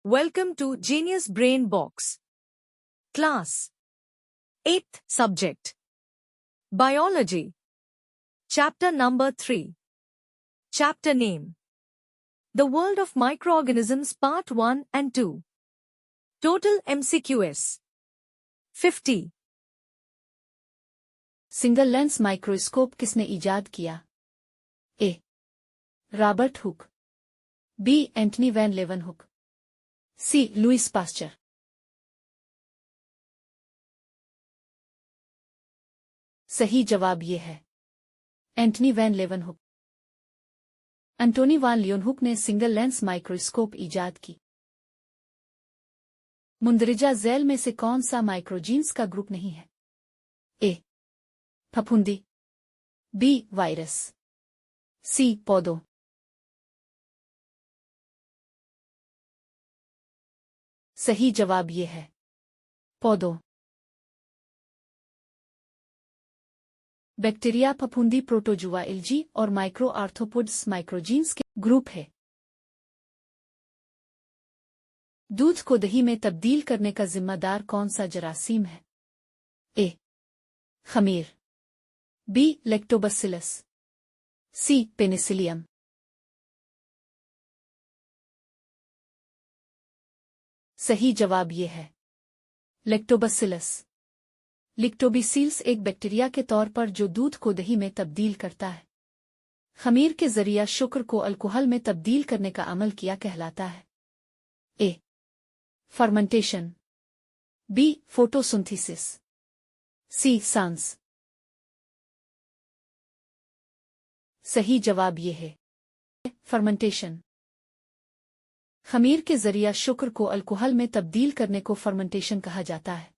Welcome to Genius Brain Box. Class 8th Subject Biology. Chapter number 3. Chapter name The World of Microorganisms Part 1 and 2. Total MCQs 50. Single lens microscope किसने इजाद किया? A. Robert Hooke. B. Antony van Leeuwenhoek. C. Louis Pasteur. सही जवाब ये है Antony van Leeuwenhoek. Antonie van Leeuwenhoek ने single lens microscope इजाद की. मुंदरिजा झैल में से कौन सा माइक्रोजीन्स का ग्रुप नहीं है? ए. फफूंदी. बी. वायरस. सी. पौधों. सही जवाब ये है पौधों. बैक्टीरिया फफूंदी प्रोटोजुआ एल्जी और माइक्रो आर्थ्रोपोड्स माइक्रोजीन्स के ग्रुप है. दूध को दही में तब्दील करने का जिम्मेदार कौन सा जरासीम है? ए. खमीर. बी. लैक्टोबैसिलस. सी. पेनिसिलियम. सही जवाब ये है लैक्टोबैसिलस. लिक्टोबिसील्स एक बैक्टीरिया के तौर पर जो दूध को दही में तब्दील करता है. खमीर के जरिया शुक्र को अल्कोहल में तब्दील करने का अमल किया कहलाता है. ए. फर्मेंटेशन. बी. फोटोसिंथेसिस. सी. सांस. सही जवाब ये है फर्मेंटेशन. खमीर के जरिया शुक्र को अल्कोहल में तब्दील करने को फर्मेंटेशन कहा जाता है.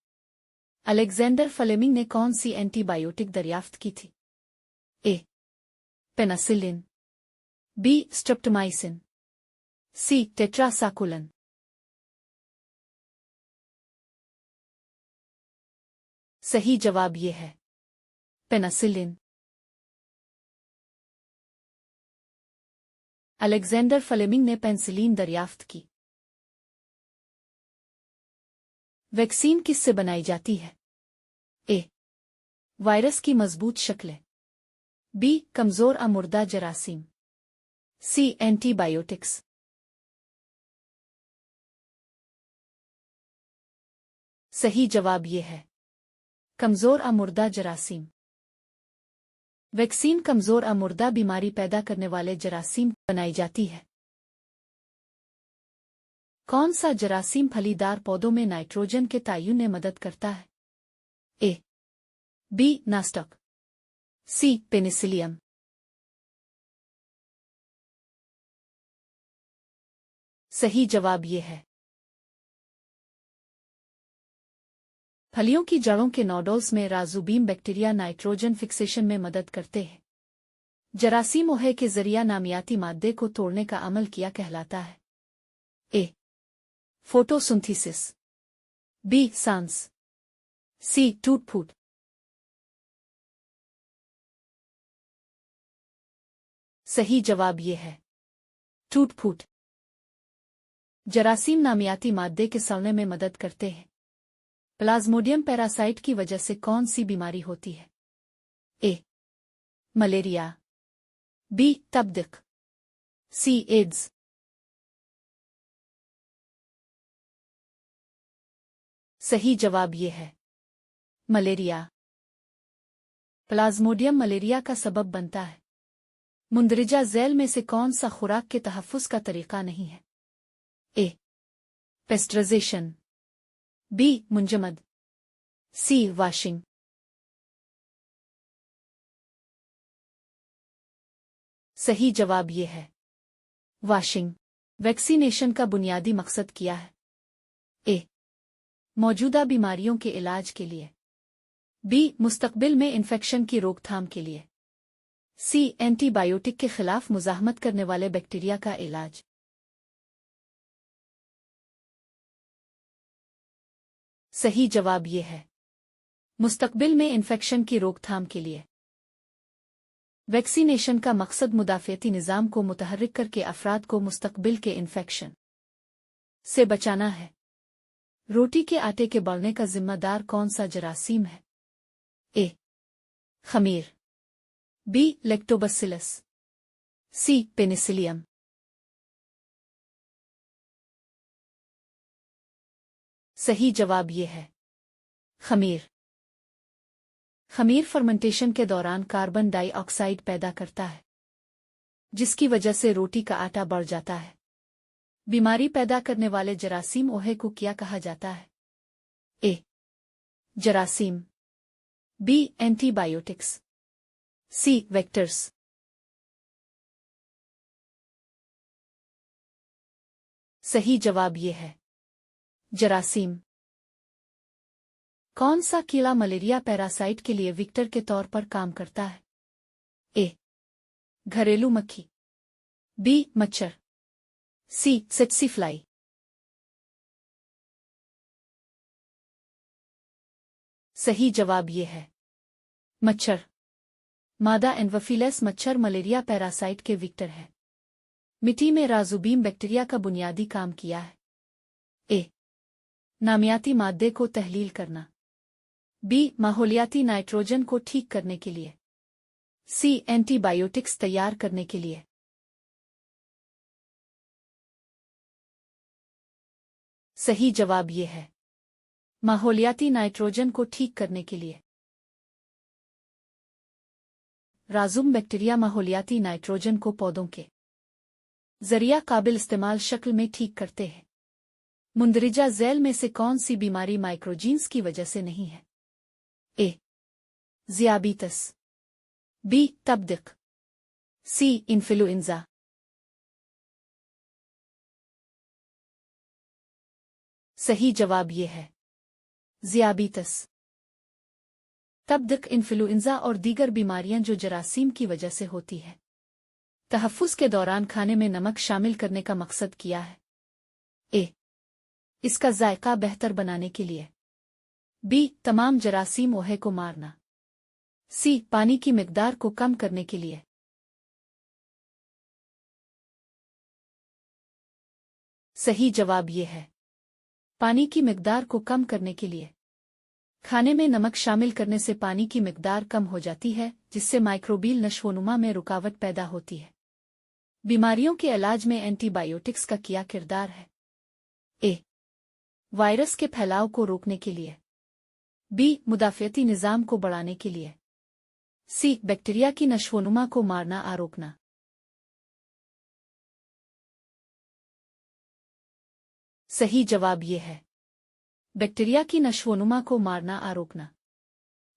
अलेक्जेंडर फ्लेमिंग ने कौन सी एंटीबायोटिक दरियाफ्त की थी? ए. पेनिसिलिन. बी. स्ट्रेप्टोमाइसिन. सी. टेट्रासाइक्लिन. सही जवाब ये है पेनिसिलिन. अलेक्जेंडर फ्लेमिंग ने पेनिसिलिन दरियाफ्त की. वैक्सीन किससे बनाई जाती है? ए. वायरस की मजबूत शक्लें. बी. कमजोर अमुर्दा जरासीम. सी. एंटीबायोटिक्स. सही जवाब ये है कमजोर अमुर्दा जरासीम. वैक्सीन कमजोर अमुर्दा बीमारी पैदा करने वाले जरासीम बनाई जाती है. कौन सा जरासीम फलीदार पौधों में नाइट्रोजन के तयन में मदद करता है? ए. बी. नास्टक. सी. पेनिसिलियम. सही जवाब ये है फलियों की जड़ों के नोडल्स में राइजोबियम बैक्टीरिया नाइट्रोजन फिक्सेशन में मदद करते हैं. जरासीम ओहे के जरिया नामियाती मादे को तोड़ने का अमल किया कहलाता है. ए. फोटोसिंथेसिस. बी. सांस. सी. टूट फूट. सही जवाब ये है टूट फूट. जरासीम नामियाती मादे के सड़ने में मदद करते हैं. प्लाज्मोडियम पैरासाइट की वजह से कौन सी बीमारी होती है? ए. मलेरिया. बी. तपेदिक. सी. एड्स. सही जवाब ये है मलेरिया. प्लाज्मोडियम मलेरिया का सबब बनता है. मुंदरिजा झैल में से कौन सा खुराक के तहफ़्फ़ुज़ का तरीका नहीं है? ए. पेस्चराइजेशन. बी. मुंजमद. सी. वाशिंग. सही जवाब ये है वाशिंग. वैक्सीनेशन का बुनियादी मकसद क्या है? ए. मौजूदा बीमारियों के इलाज के लिए. बी. मुस्तकबिल में इन्फेक्शन की रोकथाम के लिए. सी. एंटीबायोटिक के खिलाफ मुजाहमत करने वाले बैक्टीरिया का इलाज. सही जवाब ये है मुस्तकबिल में इन्फेक्शन की रोकथाम के लिए. वैक्सीनेशन का मकसद मुदाफ़ियती निज़ाम को मुतहर्रिक करके अफराद को मुस्तकबिल के इन्फेक्शन से बचाना है। रोटी के आटे के बढ़ने का जिम्मेदार कौन सा जरासीम है? ए. खमीर, बी. लेक्टोबैसिलस, सी. पेनिसिलियम। सही जवाब ये है खमीर। खमीर फर्मेंटेशन के दौरान कार्बन डाइऑक्साइड पैदा करता है, जिसकी वजह से रोटी का आटा बढ़ जाता है। बीमारी पैदा करने वाले जरासीम ओहे को क्या कहा जाता है? ए. जरासीम, बी. एंटीबायोटिक्स, सी. वेक्टर्स। सही जवाब ये है जरासीम। कौन सा कीड़ा मलेरिया पैरासाइट के लिए विक्टर के तौर पर काम करता है? ए. घरेलू मक्खी, बी. मच्छर, सी. सेट्सी फ्लाई। सही जवाब ये है मच्छर। मादा एनोफिलस मच्छर मलेरिया पैरासाइट के विक्टर है। मिट्टी में राजुबीम बैक्टीरिया का बुनियादी काम किया है। ए. नामियाती मादे को तहलील करना, बी. माहौलियाती नाइट्रोजन को ठीक करने के लिए, सी. एंटीबायोटिक्स तैयार करने के लिए। सही जवाब ये है माहौलियाती नाइट्रोजन को ठीक करने के लिए। राजुम बैक्टीरिया माहौलियाती नाइट्रोजन को पौधों के जरिया काबिल इस्तेमाल शक्ल में ठीक करते हैं। मुंदरिजा झैल में से कौन सी बीमारी माइक्रोजीन्स की वजह से नहीं है? ए. ज़ियाबीतस, बी. तबदिक, सी. इन्फ्लुएंजा। सही जवाब ये है ज़ियाबीतस। तबदिक, इन्फ्लुएंजा और दीगर बीमारियां जो जरासीम की वजह से होती है। तहफ़्फ़ुज़ के दौरान खाने में नमक शामिल करने का मकसद किया है? ए. इसका जायका बेहतर बनाने के लिए, बी. तमाम जरासीम ओहे को मारना, सी. पानी की मिकदार को कम करने के लिए। सही जवाब ये है पानी की मिकदार को कम करने के लिए। खाने में नमक शामिल करने से पानी की मिकदार कम हो जाती है, जिससे माइक्रोबियल नशोनुमा में रुकावट पैदा होती है। बीमारियों के इलाज में एंटीबायोटिक्स का क्या किरदार है? ए. वायरस के फैलाव को रोकने के लिए, बी. मुदाफ़ियती निज़ाम को बढ़ाने के लिए, सी. बैक्टीरिया की नशोनुमा को मारना आ रोकना। सही जवाब ये है बैक्टीरिया की नशोनुमा को मारना आ रोकना।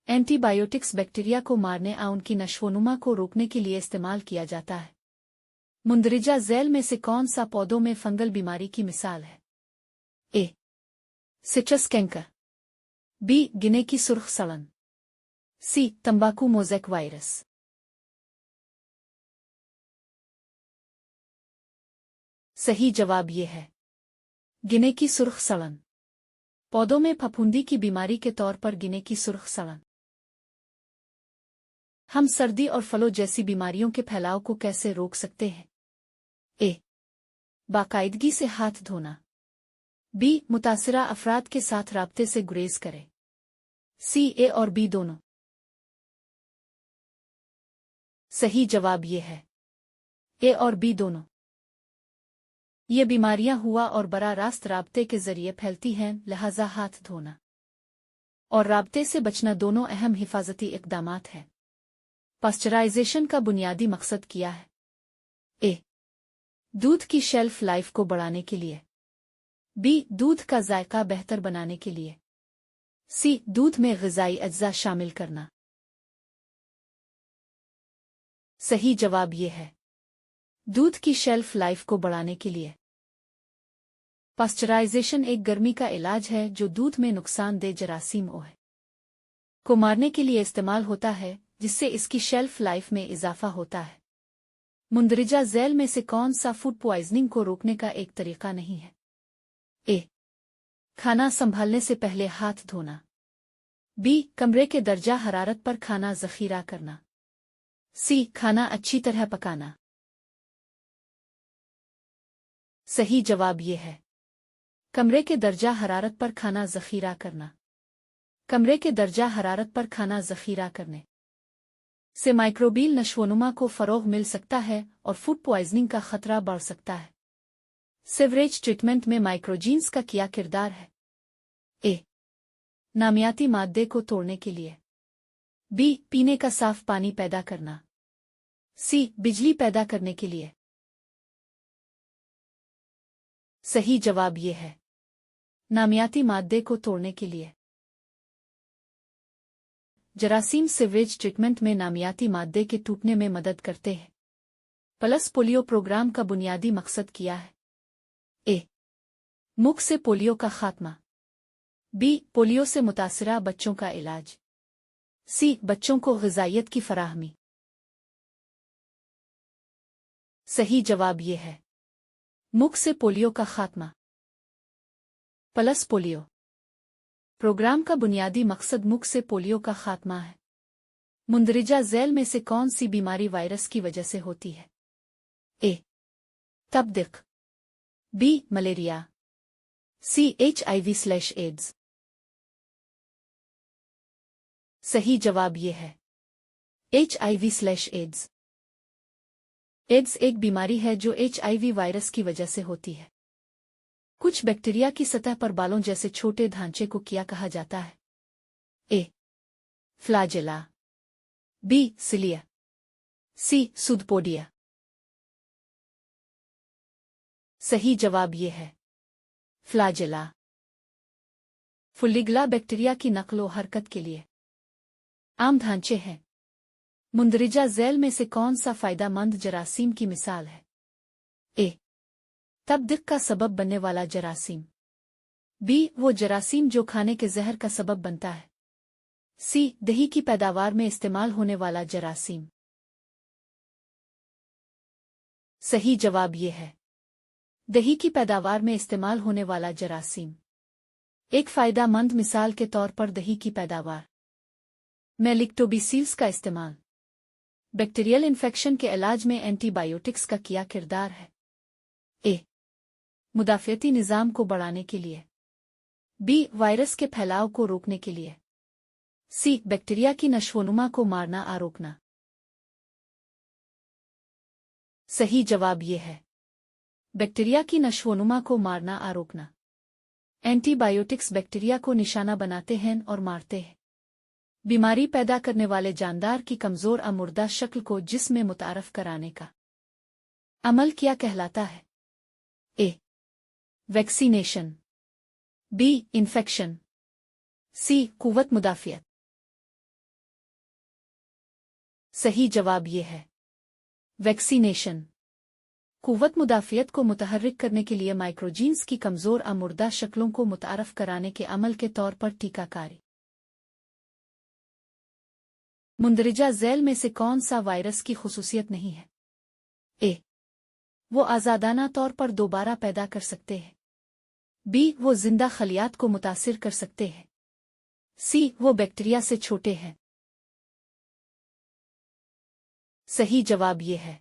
एंटीबायोटिक्स बैक्टीरिया को मारने आ उनकी नशोनुमा को रोकने के लिए इस्तेमाल किया जाता है। मुंदरिजा झैल में से कौन सा पौधों में फंगल बीमारी की मिसाल है? ए. Citrus canker, B. गिने की सुर्ख सड़न, सी. तंबाकू मोज़ेक वायरस। सही जवाब ये है गिने की सुर्ख सड़न। पौधों में फफूंदी की बीमारी के तौर पर गिने की सुर्ख सड़न। हम सर्दी और फलों जैसी बीमारियों के फैलाव को कैसे रोक सकते हैं? ए. बाकायदगी से हाथ धोना, बी. मुतासिरा अफराद के साथ राब्ते से गुरेज करें, सी. ए और बी दोनों। सही जवाब ये है ए और बी दोनों। ये बीमारियां हुआ और बरा रास्त राब्ते के जरिए फैलती हैं, लिहाजा हाथ धोना और राब्ते से बचना दोनों अहम हिफाजती इक़दामात हैं। पास्चराइजेशन का बुनियादी मकसद क्या है? ए. दूध की शेल्फ लाइफ को बढ़ाने के लिए, बी. दूध का जायका बेहतर बनाने के लिए, सी. दूध में ग़िज़ाई अज्जा शामिल करना। सही जवाब ये है दूध की शेल्फ लाइफ को बढ़ाने के लिए। पास्चराइजेशन एक गर्मी का इलाज है जो दूध में नुकसानदेह जरासीम ओह को मारने के लिए इस्तेमाल होता है, जिससे इसकी शेल्फ लाइफ में इजाफा होता है। मुंदरिजा झैल में से कौन सा फूड पॉइजनिंग को रोकने का एक तरीका नहीं है? ए. खाना संभालने से पहले हाथ धोना, बी. कमरे के दर्जा हरारत पर खाना ज़ख़ीरा करना, सी. खाना अच्छी तरह पकाना। सही जवाब ये है कमरे के दर्जा हरारत पर खाना ज़ख़ीरा करना। कमरे के दर्जा हरारत पर खाना ज़ख़ीरा करने से माइक्रोबियल नशोनुमा को फ़रोग़ मिल सकता है और फूड पॉइज़निंग का ख़तरा बढ़ सकता है। सीवरेज ट्रीटमेंट में माइक्रोजीन्स का क्या किरदार है? ए. नामियाती मादे को तोड़ने के लिए। बी. पीने का साफ पानी पैदा करना। सी. बिजली पैदा करने के लिए। सही जवाब ये है, नामियाती मादे को तोड़ने के लिए। जरासीम सीवरेज ट्रीटमेंट में नामियाती मादे के टूटने में मदद करते हैं। पल्स पोलियो प्रोग्राम का बुनियादी मकसद क्या है? ए. मुख से पोलियो का खात्मा। बी. पोलियो से मुतासिरा बच्चों का इलाज। सी. बच्चों को ग़िज़ाइयत की फराहमी। सही जवाब ये है, मुख से पोलियो का खात्मा। पल्स पोलियो प्रोग्राम का बुनियादी मकसद मुख से पोलियो का खात्मा है। मुंदरिजा ज़ैल में से कौन सी बीमारी वायरस की वजह से होती है? ए. तपदिक। बी. मलेरिया। सी. HIV/AIDS। सही जवाब ये है, HIV/AIDS। एड्स एक बीमारी है जो HIV वायरस की वजह से होती है। कुछ बैक्टीरिया की सतह पर बालों जैसे छोटे ढांचे को क्या कहा जाता है? ए. फ्लाजेला। बी. सिलिया। सी. सुदपोडिया। सही जवाब ये है, फ्लाजेला। फुल्लिगला बैक्टीरिया की नकलो हरकत के लिए आम ढांचे हैं। मुंदरिजा ज़ैल में से कौन सा फ़ायदेमंद जरासीम की मिसाल है? ए. तपदिक का सबब बनने वाला जरासीम। बी. वो जरासीम जो खाने के जहर का सबब बनता है। सी. दही की पैदावार में इस्तेमाल होने वाला जरासीम। सही जवाब ये है, दही की पैदावार में इस्तेमाल होने वाला जरासीम। एक फ़ायदेमंद मिसाल के तौर पर दही की पैदावार में लिक्टोबिसिल्स का इस्तेमाल बैक्टीरियल इन्फेक्शन के इलाज में एंटीबायोटिक्स का क्या किरदार है? ए. मुदाफ़ियती निज़ाम को बढ़ाने के लिए। बी. वायरस के फैलाव को रोकने के लिए। सी. बैक्टीरिया की नशोनुमा को मारना आ रोकना। सही जवाब ये है, बैक्टीरिया की नशोनुमा को मारना आ रोकना। एंटीबायोटिक्स बैक्टीरिया को निशाना बनाते हैं और मारते हैं। बीमारी पैदा करने वाले जानदार की कमज़ोर अमुर्दा शक्ल को जिस्म में मुतारफ कराने का अमल क्या कहलाता है? ए. वैक्सीनेशन। बी. इन्फेक्शन। सी. कुव्वत मुदाफ़ियत। सही जवाब ये है, वैक्सीनेशन। कुव्वत मुदाफ़ियत को मुतहर्रिक करने के लिए माइक्रोजीन्स की कमज़ोर अमुर्दा शक्लों को मुतारफ कराने के अमल के तौर पर टीकाकारी। मुंदरिजा ज़ैल में से कौन सा वायरस की खुसूसियत नहीं है? ए. वो आज़ादाना तौर पर दोबारा पैदा कर सकते हैं। बी. वो जिंदा खलियात को मुतासिर कर सकते हैं। सी. वो बैक्टीरिया से छोटे हैं। सही जवाब ये है,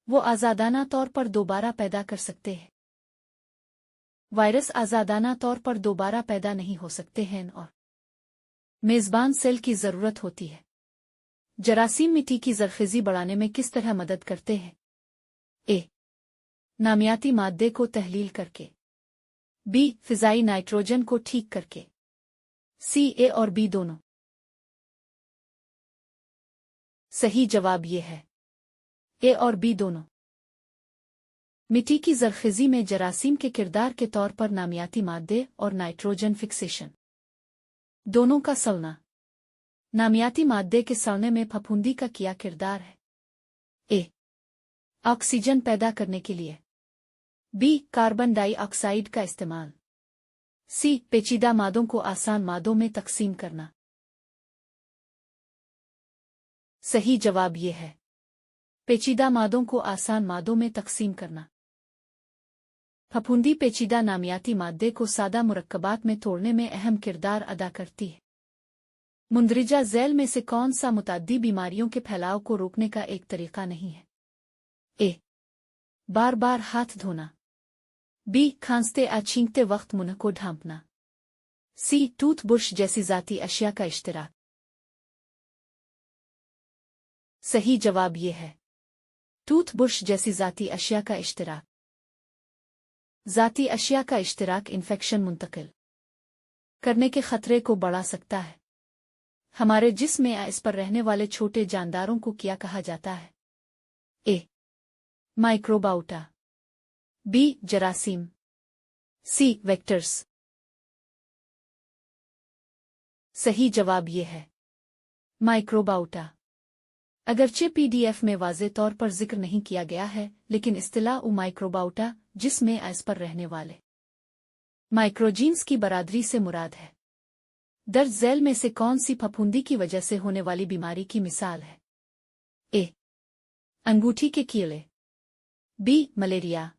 वो आज़ादाना तौर पर दोबारा पैदा कर सकते हैं। वायरस आज़ादाना तौर पर दोबारा पैदा नहीं हो सकते हैं और मेज़बान सेल की ज़रूरत होती है। जरासीम मिट्टी की ज़रख़ेज़ी बढ़ाने में किस तरह मदद करते हैं? ए. नामियाती मादे को तहलील करके। बी. फ़िज़ाई नाइट्रोजन को ठीक करके। सी. ए और बी दोनों। सही जवाब ये है, ए और बी दोनों। मिट्टी की ज़रख़ेज़ी में जरासीम के किरदार के तौर पर नामियाती मादे और नाइट्रोजन फिक्सेशन दोनों का सलना। नामियाती मादे के सड़ने में फफूंदी का क्या किरदार है? ए. ऑक्सीजन पैदा करने के लिए। बी. कार्बन डाइऑक्साइड का इस्तेमाल। सी. पेचीदा मादों को आसान मादों में तकसीम करना। सही जवाब ये है, पेचीदा मादों को आसान मादों में तकसीम करना। फफूंदी पेचीदा नामियाती मादे को सादा मुरक्कबात में तोड़ने में अहम किरदार अदा करती है। मुंदरिजा ज़ैल में से कौन सा मुताद्दी बीमारियों के फैलाव को रोकने का एक तरीका नहीं है? ए. बार बार हाथ धोना। बी खांसते या छींकते वक्त मुंह को ढांपना। सी टूथ ब्रश जैसी ज़ाती अशिया का इश्तिराक। सही जवाब ये है टूथ ब्रश जैसी ज़ाती अशिया का इश्तिराक। ज़ाती अशिया का इश्तिराक इन्फेक्शन मुंतकिल करने के खतरे को बढ़ा सकता है। हमारे जिस्म में या इस पर रहने वाले छोटे जानदारों को क्या कहा जाता है? ए माइक्रोबाउटा, बी जरासीम, सी वेक्टर्स। सही जवाब ये है माइक्रोबाउटा। अगरचे पीडीएफ में वाज़े तौर पर जिक्र नहीं किया गया है, लेकिन इस्तिलाह माइक्रोबाउटा जिसमें इस पर रहने वाले माइक्रोजीन्स की बरादरी से मुराद है। दर्ज झैल में से कौन सी फफूंदी की वजह से होने वाली बीमारी की मिसाल है? ए अंगूठी के कीड़े, बी मलेरिया,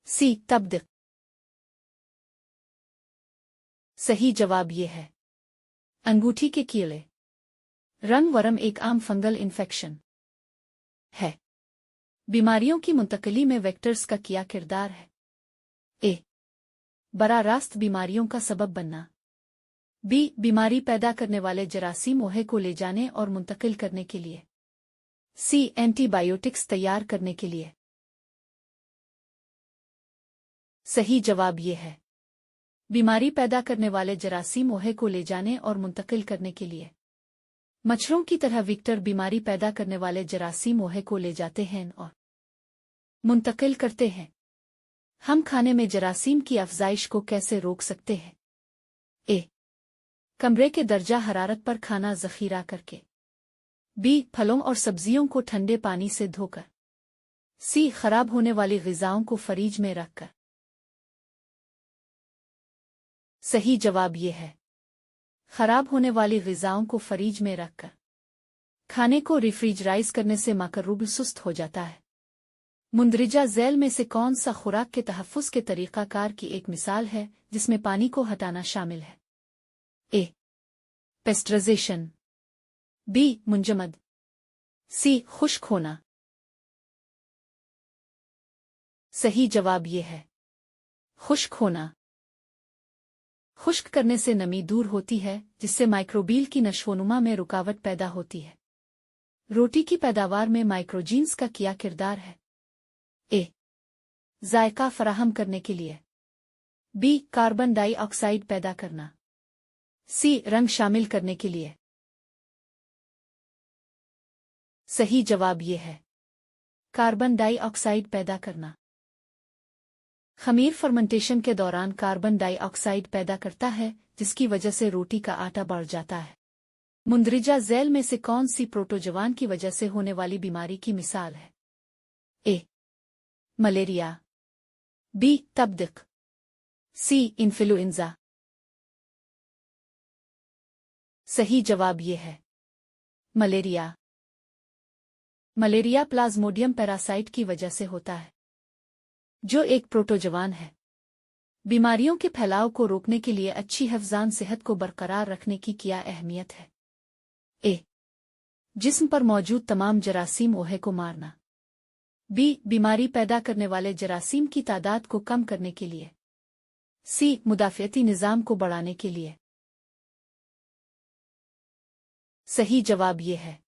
सी तबदिक। सही जवाब ये है अंगूठी के कीड़े। रंग वरम एक आम फंगल इन्फेक्शन है। बीमारियों की मुंतकिली में वेक्टर्स का क्या किरदार है? ए बराह रास्त बीमारियों का सबब बनना, बी बीमारी पैदा करने वाले जरासीम ओहे को ले जाने और मुंतकिल करने के लिए, सी एंटीबायोटिक्स तैयार करने के लिए। सही जवाब ये है बीमारी पैदा करने वाले जरासीम ओहे को ले जाने और मुंतकिल करने के लिए। मच्छरों की तरह विक्टर बीमारी पैदा करने वाले जरासीम ओहे को ले जाते हैं और मुंतकिल करते हैं। हम खाने में जरासीम की अफजाइश को कैसे रोक सकते हैं? ए कमरे के दर्जा हरारत पर खाना ज़ख़ीरा करके, बी फलों और सब्जियों को ठंडे पानी से धोकर, सी खराब होने वाली ग़िज़ाओं को फ्रीज में रखकर। सही जवाब ये है खराब होने वाली ग़िज़ाओं को फ्रीज में रखकर। खाने को रिफ्रिजराइज करने से माकरूब सुस्त हो जाता है। मुंदरिजा झैल में से कौन सा खुराक के तहफ़्फ़ुज़ के तरीक़ाकार की एक मिसाल है जिसमें पानी को हटाना शामिल है? ए पेस्टराइजेशन, बी मुंजमद, सी खुश्क होना। सही जवाब ये है खुश्क होना। खुश्क करने से नमी दूर होती है, जिससे माइक्रोबील की नशोनुमा में रुकावट पैदा होती है। रोटी की पैदावार में माइक्रोजीन्स का क्या किरदार है? ए जायका फराहम करने के लिए, बी कार्बन डाइऑक्साइड पैदा करना, सी रंग शामिल करने के लिए। सही जवाब ये है कार्बन डाइऑक्साइड पैदा करना। खमीर फर्मेंटेशन के दौरान कार्बन डाइऑक्साइड पैदा करता है, जिसकी वजह से रोटी का आटा बढ़ जाता है। मुंदरिजा झैल में से कौन सी प्रोटोजवान की वजह से होने वाली बीमारी की मिसाल है? ए मलेरिया, बी तबदिक, सी इन्फ्लुएंजा। सही जवाब ये है मलेरिया। मलेरिया प्लाज्मोडियम पैरासाइट की वजह से होता है, जो एक प्रोटोजवान है। बीमारियों के फैलाव को रोकने के लिए अच्छी हिफ्ज़ान सेहत को बरकरार रखने की क्या अहमियत है? ए जिस्म पर मौजूद तमाम जरासीम ओहे को मारना, बी बीमारी पैदा करने वाले जरासीम की तादाद को कम करने के लिए, सी मुदाफ़ियती निज़ाम को बढ़ाने के लिए। सही जवाब ये है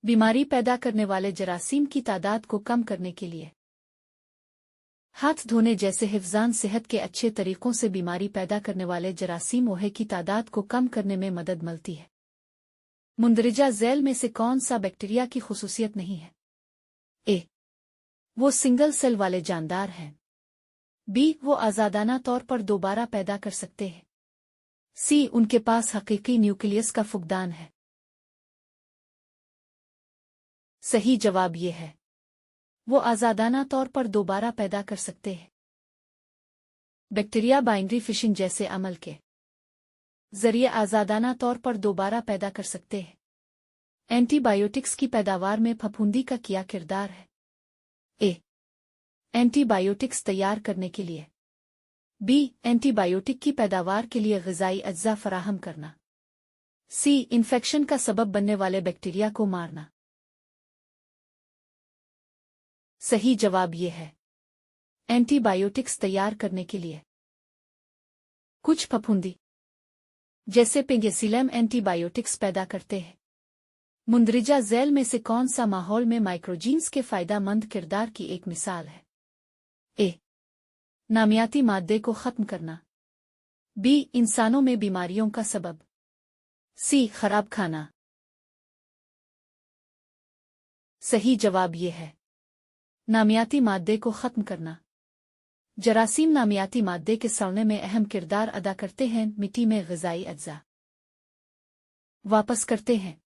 बीमारी पैदा करने वाले जरासीम की तादाद को कम करने के लिए। हाथ धोने जैसे हिफ्ज़ान सेहत के अच्छे तरीकों से बीमारी पैदा करने वाले जरासीम ओहे की तादाद को कम करने में मदद मिलती है। मुंदरिजा झैल में से कौन सा बैक्टीरिया की खुसूसियत नहीं है? ए वो सिंगल सेल वाले जानदार हैं, बी वो आज़ादाना तौर पर दोबारा पैदा कर सकते हैं, सी उनके पास हकीकी न्यूक्लियस का फुकदान है। सही जवाब ये है वो आज़ादाना तौर पर दोबारा पैदा कर सकते हैं। बैक्टीरिया बाइनरी फिशिंग जैसे अमल के जरिए आज़ादाना तौर पर दोबारा पैदा कर सकते हैं। एंटीबायोटिक्स की पैदावार में फफूंदी का क्या किरदार है? ए एंटीबायोटिक्स तैयार करने के लिए, बी एंटीबायोटिक की पैदावार के लिए ग़िज़ाई अज्जा फराहम करना, सी इन्फेक्शन का सबब बनने वाले बैक्टीरिया को मारना। सही जवाब ये है एंटीबायोटिक्स तैयार करने के लिए। कुछ फफूंदी जैसे पेनिसिलिन एंटीबायोटिक्स पैदा करते हैं। मुंदरिजा झैल में से कौन सा माहौल में माइक्रोजीन्स के फायदेमंद किरदार की एक मिसाल है? ए. नामियाती मादे को खत्म करना। बी. इंसानों में बीमारियों का सबब। सी. खराब खाना। सही जवाब ये है नामियाती मादे को खत्म करना। जरासीम नामियाती मादे के सड़ने में अहम किरदार अदा करते हैं। मिट्टी में ग़िज़ाई अज्जा वापस करते हैं।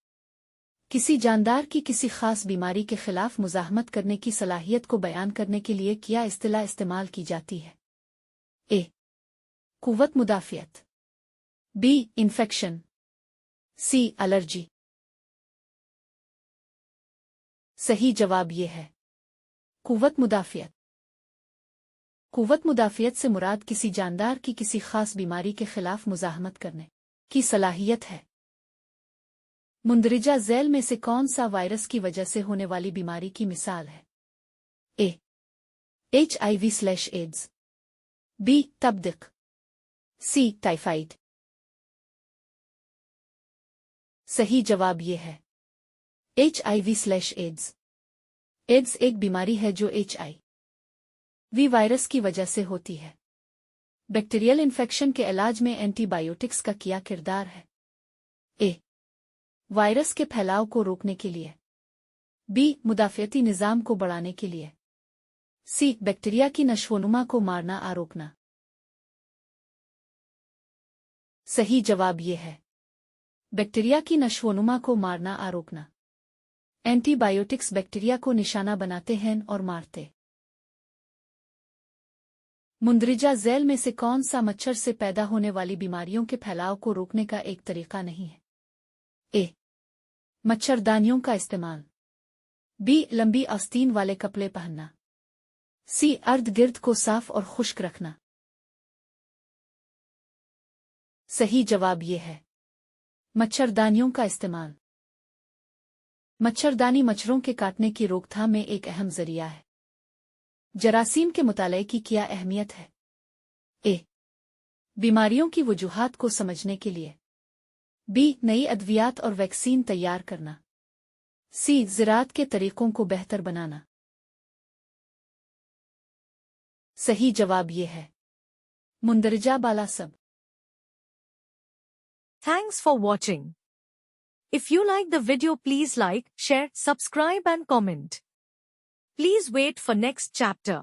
किसी जानदार की किसी खास बीमारी के खिलाफ मुज़ाहमत करने की सलाहियत को बयान करने के लिए क्या इस्तिलाह इस्तेमाल की जाती है? ए. कुव्वत मुदाफ़ियत। बी. इन्फेक्शन। सी. एलर्जी। सही जवाब ये है कुव्वत मुदाफ़ियत। कुव्वत मुदाफ़ियत से मुराद किसी जानदार की किसी खास बीमारी के खिलाफ मुज़ाहमत करने की सलाहियत है। मुंदरिजा झैल में से कौन सा वायरस की वजह से होने वाली बीमारी की मिसाल है? ए. HIV/AIDS। बी. तबदिक। सी. टाइफाइड। सही जवाब ये है HIV/AIDS। एड्स एक बीमारी है जो HIV वायरस की वजह से होती है। बैक्टीरियल इन्फेक्शन के इलाज में एंटीबायोटिक्स का क्या किरदार है? ए. वायरस के फैलाव को रोकने के लिए। बी. मुदाफ़ियती निज़ाम को बढ़ाने के लिए। सी. बैक्टीरिया की नशोनुमा को मारना रोकना। सही जवाब ये है बैक्टीरिया की नशोनुमा को मारना रोकना। एंटीबायोटिक्स बैक्टीरिया को निशाना बनाते हैं और मारते। मुंदरिजा झैल में से कौन सा मच्छर से पैदा होने वाली बीमारियों के फैलाव को रोकने का एक तरीका नहीं है? ए. मच्छरदानियों का इस्तेमाल। बी. लंबी आस्तीन वाले कपड़े पहनना। सी. अर्ध गिर्द को साफ और खुश्क रखना। सही जवाब ये है मच्छरदानियों का इस्तेमाल। मच्छरदानी मच्छरों के काटने की रोकथाम में एक अहम जरिया है। जरासीम के मुताले की क्या अहमियत है? ए. बीमारियों की वजूहात को समझने के लिए। बी. नई अद्वियात और वैक्सीन तैयार करना। सी. ज़राअत के तरीकों को बेहतर बनाना। सही जवाब ये है मुंदरिजा बाला सब। Thanks for watching. If you like the video, please like, share, subscribe and comment. Please wait for next chapter.